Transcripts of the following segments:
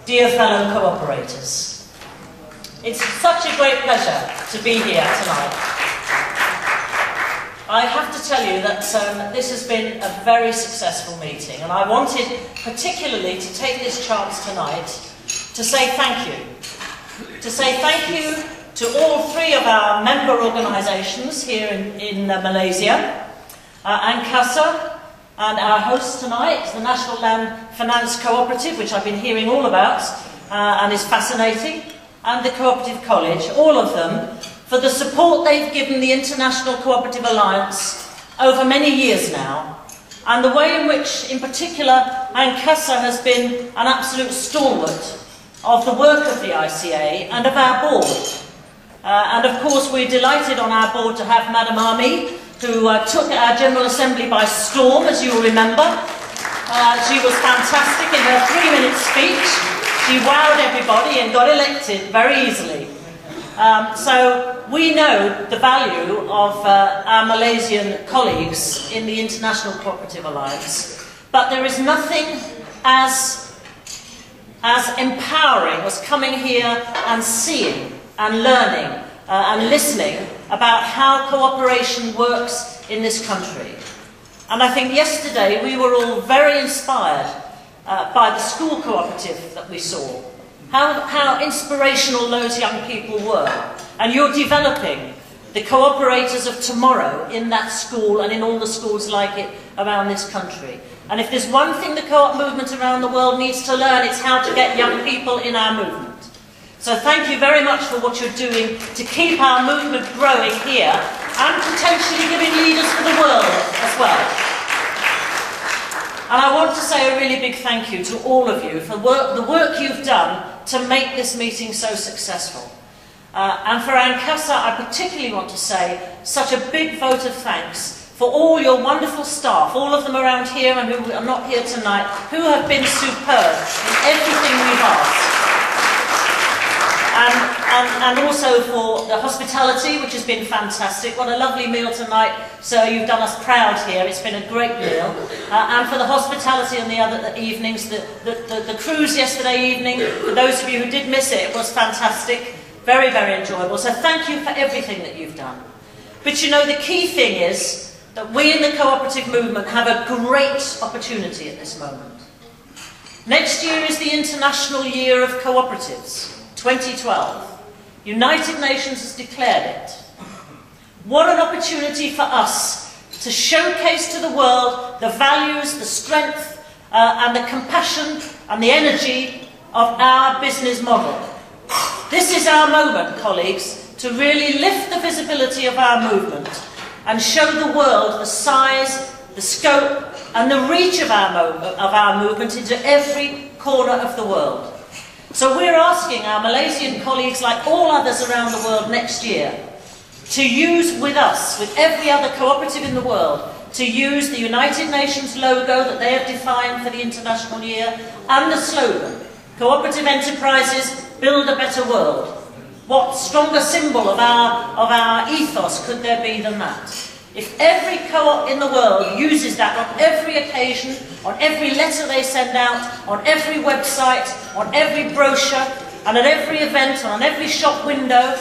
dear fellow cooperators. It's such a great pleasure to be here tonight. I have to tell you that this has been a very successful meeting, and I wanted particularly to take this chance tonight to say thank you. To say thank you to all three of our member organisations here in Malaysia, ANGKASA, and our host tonight, the National Land Finance Cooperative, which I've been hearing all about and is fascinating, and the Cooperative College, all of them, for the support they've given the International Cooperative Alliance over many years now, and the way in which, in particular, ANGKASA has been an absolute stalwart of the work of the ICA and of our board. And of course, we're delighted on our board to have Madam Ami, who took our General Assembly by storm, as you will remember. She was fantastic in her 3-minute speech. She wowed everybody and got elected very easily. So we know the value of our Malaysian colleagues in the International Cooperative Alliance, but there is nothing as empowering as coming here and seeing and learning and listening about how cooperation works in this country. And I think yesterday we were all very inspired by the school cooperative that we saw. How inspirational those young people were. And you're developing the cooperators of tomorrow in that school and in all the schools like it around this country. And if there's one thing the co-op movement around the world needs to learn, it's how to get young people in our movement. So thank you very much for what you're doing to keep our movement growing here and potentially giving leaders for the world as well. And I want to say a really big thank you to all of you for the work you've done to make this meeting so successful. And for ANGKASA, I particularly want to say such a big vote of thanks for all your wonderful staff, all of them around here and who are not here tonight, who have been superb in everything we've asked. And also for the hospitality, which has been fantastic. What a lovely meal tonight. So you've done us proud here. It's been a great meal. And for the hospitality on the other evenings, the cruise yesterday evening, for those of you who did miss it, it was fantastic. Very, very enjoyable. So thank you for everything that you've done. But you know, the key thing is that we in the cooperative movement have a great opportunity at this moment. Next year is the International Year of Cooperatives. 2012. United Nations has declared it. What an opportunity for us to showcase to the world the values, the strength and the compassion and the energy of our business model. This is our moment, colleagues, to really lift the visibility of our movement and show the world the size, the scope and the reach of our movement into every corner of the world. So we're asking our Malaysian colleagues, like all others around the world next year, to use with us, with every other cooperative in the world, to use the United Nations logo that they have defined for the International Year and the slogan, Cooperative Enterprises Build a Better World. What stronger symbol of our ethos could there be than that? If every co-op in the world uses that on every occasion, on every letter they send out, on every website, on every brochure, and at every event, and on every shop window,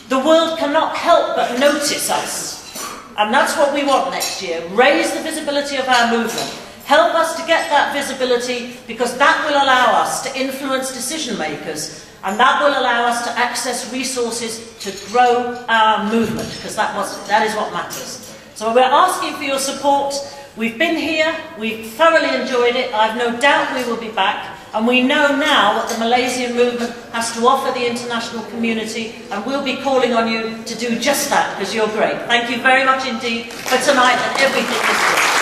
the world cannot help but notice us. And that's what we want next year. Raise the visibility of our movement. Help us to get that visibility, because that will allow us to influence decision makers. And that will allow us to access resources to grow our movement, because that is what matters. So we're asking for your support. We've been here, we've thoroughly enjoyed it, I've no doubt we will be back, and we know now what the Malaysian movement has to offer the international community, and we'll be calling on you to do just that, because you're great. Thank you very much indeed for tonight and everything this week.